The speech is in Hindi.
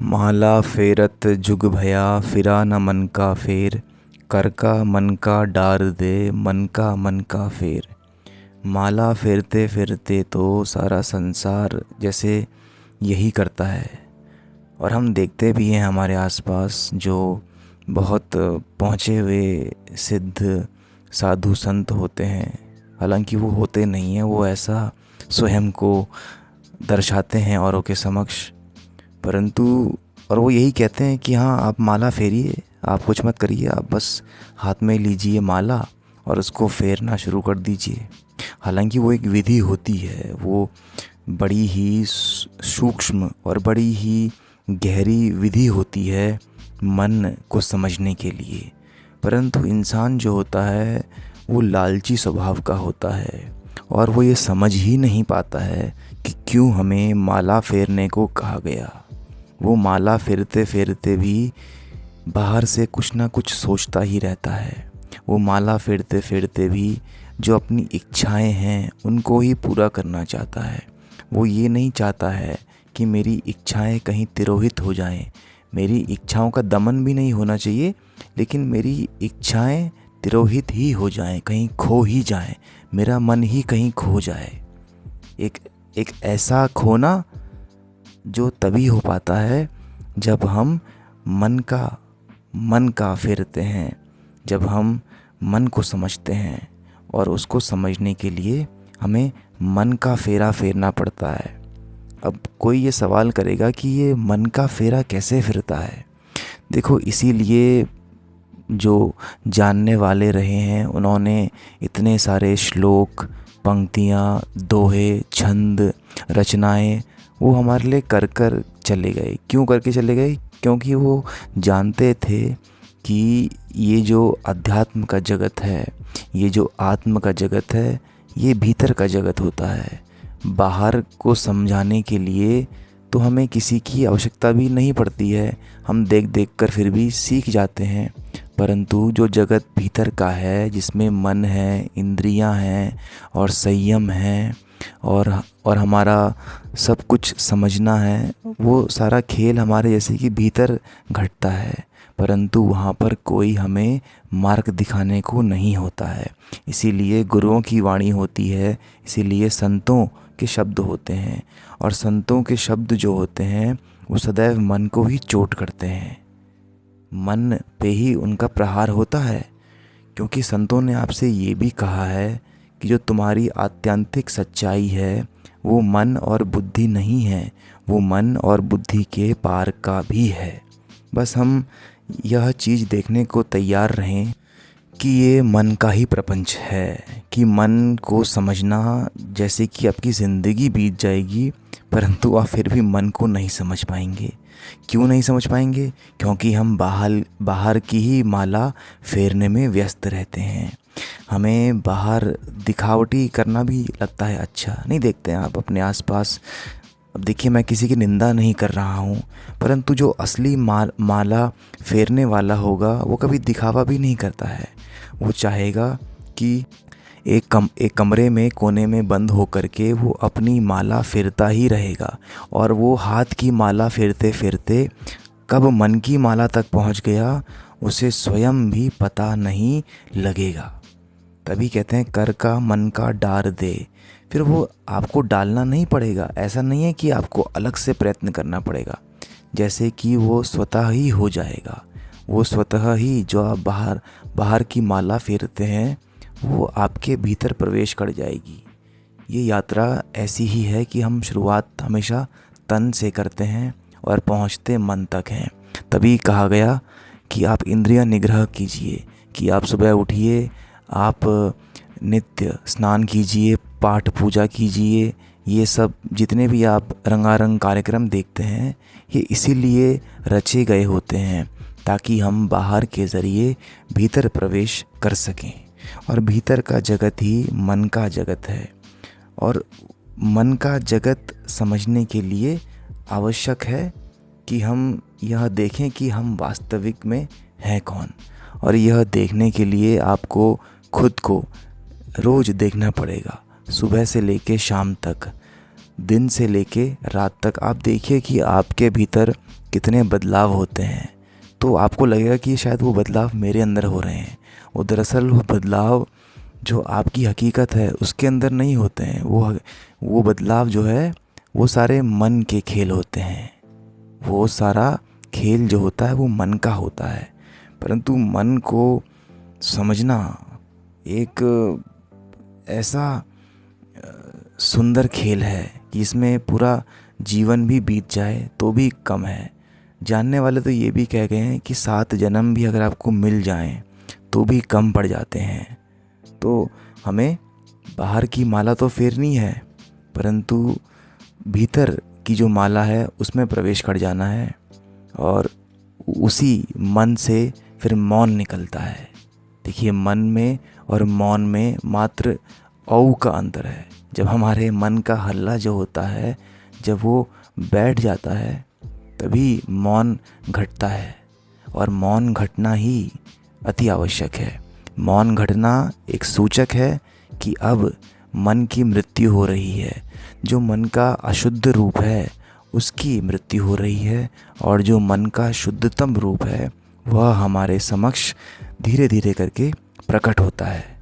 माला फेरत जुग भया फिरा न मन का फेर। कर का मन का डार दे मन का फेर। माला फेरते फेरते तो सारा संसार जैसे यही करता है। और हम देखते भी हैं हमारे आसपास जो बहुत पहुँचे हुए सिद्ध साधु संत होते हैं, हालांकि वो होते नहीं हैं, वो ऐसा स्वयं को दर्शाते हैं औरों के समक्ष, परंतु और वो यही कहते हैं कि हाँ आप माला फेरिए, आप कुछ मत करिए, आप बस हाथ में लीजिए माला और उसको फेरना शुरू कर दीजिए। हालांकि वो एक विधि होती है, वो बड़ी ही सूक्ष्म और बड़ी ही गहरी विधि होती है मन को समझने के लिए। परंतु इंसान जो होता है वो लालची स्वभाव का होता है और वो ये समझ ही नहीं पाता है कि क्यों हमें माला फेरने को कहा गया। वो माला फेरते फेरते भी बाहर से कुछ ना कुछ सोचता ही रहता है। वो माला फेरते फेरते भी जो अपनी इच्छाएं हैं उनको ही पूरा करना चाहता है। वो ये नहीं चाहता है कि मेरी इच्छाएं कहीं तिरोहित हो जाएं। मेरी इच्छाओं का दमन भी नहीं होना चाहिए, लेकिन मेरी इच्छाएं तिरोहित ही हो जाएं, कहीं खो ही जाएं, मेरा मन ही कहीं खो जाए। एक ऐसा खोना जो तभी हो पाता है जब हम मन का फेरते हैं, जब हम मन को समझते हैं, और उसको समझने के लिए हमें मन का फेरा फेरना पड़ता है। अब कोई ये सवाल करेगा कि ये मन का फेरा कैसे फिरता है। देखो, इसीलिए जो जानने वाले रहे हैं उन्होंने इतने सारे श्लोक, पंक्तियाँ, दोहे, छंद, रचनाएं वो हमारे लिए कर कर चले गए। क्यों करके चले गए? क्योंकि वो जानते थे कि ये जो अध्यात्म का जगत है, ये जो आत्म का जगत है, ये भीतर का जगत होता है। बाहर को समझाने के लिए तो हमें किसी की आवश्यकता भी नहीं पड़ती है, हम देख देख कर फिर भी सीख जाते हैं। परंतु जो जगत भीतर का है, जिसमें मन है, इंद्रियां हैं और संयम है और हमारा सब कुछ समझना है, वो सारा खेल हमारे जैसे कि भीतर घटता है। परंतु वहाँ पर कोई हमें मार्ग दिखाने को नहीं होता है। इसीलिए गुरुओं की वाणी होती है, इसीलिए संतों के शब्द होते हैं, और संतों के शब्द जो होते हैं वो सदैव मन को ही चोट करते हैं, मन पे ही उनका प्रहार होता है। क्योंकि संतों ने आपसे ये भी कहा है कि जो तुम्हारी आत्यंतिक सच्चाई है वो मन और बुद्धि नहीं है, वो मन और बुद्धि के पार का भी है। बस हम यह चीज़ देखने को तैयार रहें कि ये मन का ही प्रपंच है, कि मन को समझना जैसे कि आपकी ज़िंदगी बीत जाएगी, परंतु आप फिर भी मन को नहीं समझ पाएंगे। क्यों नहीं समझ पाएंगे? क्योंकि हम बाहर की ही माला फेरने में व्यस्त रहते हैं। हमें बाहर दिखावटी करना भी लगता है अच्छा। नहीं देखते हैं आप अपने आसपास? अब देखिए, मैं किसी की निंदा नहीं कर रहा हूँ, परंतु जो असली माला फेरने वाला होगा वो कभी दिखावा भी नहीं करता है। वो चाहेगा कि एक कमरे में कोने में बंद होकर के वो अपनी माला फेरता ही रहेगा, और वो हाथ की माला फेरते फेरते कब मन की माला तक पहुँच गया उसे स्वयं भी पता नहीं लगेगा। तभी कहते हैं कर का मन का डार दे। फिर वो आपको डालना नहीं पड़ेगा, ऐसा नहीं है कि आपको अलग से प्रयत्न करना पड़ेगा, जैसे कि वो स्वतः ही हो जाएगा। वो स्वतः ही जो आप बाहर की माला फेरते हैं वो आपके भीतर प्रवेश कर जाएगी। ये यात्रा ऐसी ही है कि हम शुरुआत हमेशा तन से करते हैं और पहुंचते मन तक हैं। तभी कहा गया कि आप इंद्रिय निग्रह कीजिए, कि आप सुबह उठिए, आप नित्य स्नान कीजिए, पाठ पूजा कीजिए। ये सब जितने भी आप रंगारंग कार्यक्रम देखते हैं ये इसीलिए रचे गए होते हैं ताकि हम बाहर के ज़रिए भीतर प्रवेश कर सकें। और भीतर का जगत ही मन का जगत है, और मन का जगत समझने के लिए आवश्यक है कि हम यह देखें कि हम वास्तविक में हैं कौन। और यह देखने के लिए आपको खुद को रोज़ देखना पड़ेगा, सुबह से लेकर शाम तक। दिन से लेके रात तक आप देखिए कि आपके भीतर कितने बदलाव होते हैं। तो आपको लगेगा कि शायद वो बदलाव मेरे अंदर हो रहे हैं। वो दरअसल वो बदलाव जो आपकी हकीकत है उसके अंदर नहीं होते हैं। वो बदलाव जो है वो सारे मन के खेल होते हैं। वो सारा खेल जो होता है वो मन का होता है। परंतु मन को समझना एक ऐसा सुंदर खेल है कि इसमें पूरा जीवन भी बीत जाए तो भी कम है। जानने वाले तो ये भी कह गए हैं कि 7 जन्म भी अगर आपको मिल जाएं तो भी कम पड़ जाते हैं। तो हमें बाहर की माला तो फेरनी है, परंतु भीतर की जो माला है उसमें प्रवेश कर जाना है। और उसी मन से फिर मौन निकलता है। देखिए, मन में और मौन में मात्र औ का अंतर है। जब हमारे मन का हल्ला जो होता है, जब वो बैठ जाता है, तभी मौन घटता है। और मौन घटना ही अति आवश्यक है। मौन घटना एक सूचक है कि अब मन की मृत्यु हो रही है। जो मन का अशुद्ध रूप है उसकी मृत्यु हो रही है, और जो मन का शुद्धतम रूप है वह हमारे समक्ष धीरे धीरे करके प्रकट होता है।